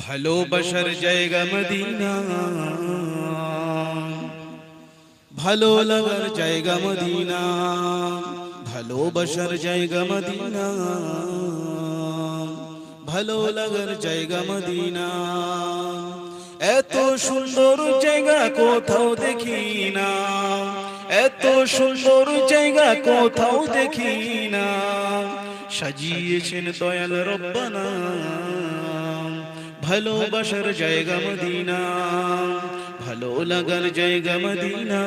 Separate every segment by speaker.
Speaker 1: ভালোবাসার জায়গা মদিনা, ভালো লাগার জায়গা মদিনা, ভালোবাসার জায়গা মদিনা, ভালো লাগার জায়গা মদিনা। এত সুন্দর জায়গা কোথাও দেখি না, এত সুন্দর জায়গা কোথাও দেখি না। সাজিয়েছেন দয়াল রব্বানা, ভালোবাসার জায়গা মদিনা, ভালো লাগার জায়গা মদিনা,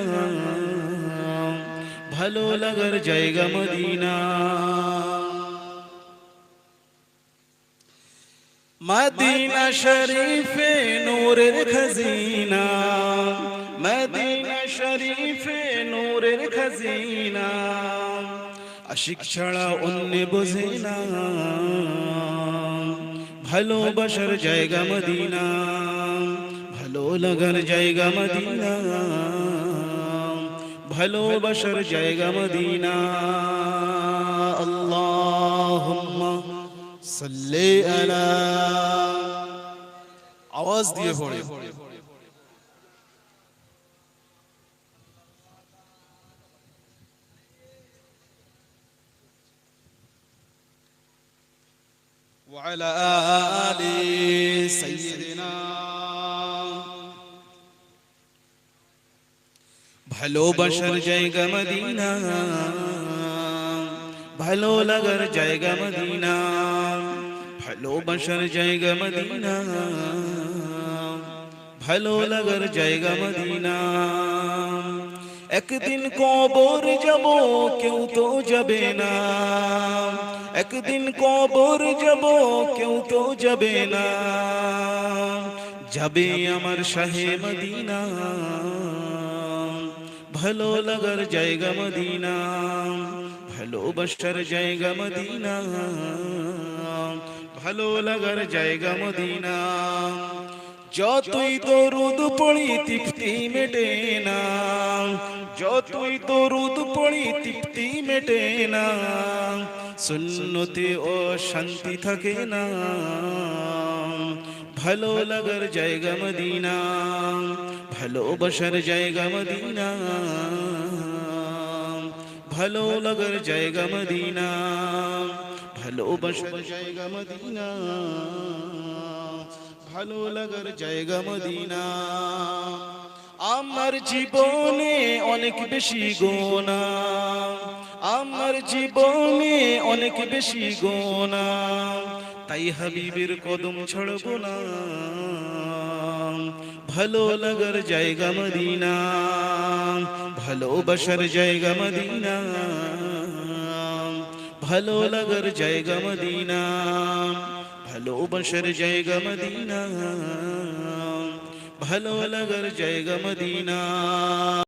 Speaker 1: ভালো লাগার জায়গা মদিনা। মদিনা শরীফে নূরের খজিনা, মদিনা শরীফে নূরের খজিনা। আশিক ছাড়া অন্য বোঝে না, ভালোবাসার জায়গা মদিনা, ভালো লাগার জায়গা মদিনা, ভালোবাসার জায়গা মদিনা। আল্লাহুম্মা সাল্লি আলা, আওয়াজ দিয়ে পড়ে وعلى آل سيدنا। ভালোবাসার জায়গা মদিনা, ভালো লাগার জায়গা মদিনা, ভালোবাসার জায়গা মদিনা, ভালো লাগার জায়গা মদিনা। একদিন কবর যাব কেউ তো যাবে না, একদিন কবর যাব কেউ তো যাবে না। যাবে আমার শাহে মদিনা, ভালো লাগার জায়গা মদিনা, ভালোবাসার জায়গা মদিনা, ভালো লাগার জায়গা মদিনা। যতই দরুদ পড়ি তৃপ্তি মেটে না, যতই দরুদ পড়ি তৃপ্তি মেটে না। সুন্নতে ও শান্তি থাকে না, ভালো লাগার জায়গা মদিনা, ভালোবাসার জায়গা মদিনা, ভালো লাগার জায়গা মদিনা, ভালোবাসার জায়গা মদিনা, ভালো লাগার জায়গা মদিনা। আমার জীবনে অনেক বেশি গোনা, আমার জীবনে অনেক বেশি গোনা, তাই হাবিবের কদম ছাড়ব না। ভালো লাগার জায়গা মদিনা, ভালোবাসার জায়গা মদিনা, ভালো লাগার জায়গা মদিনা, ভালোবাসার জায়গা মদিনা, ভালো লাগার জায়গা মদিনা।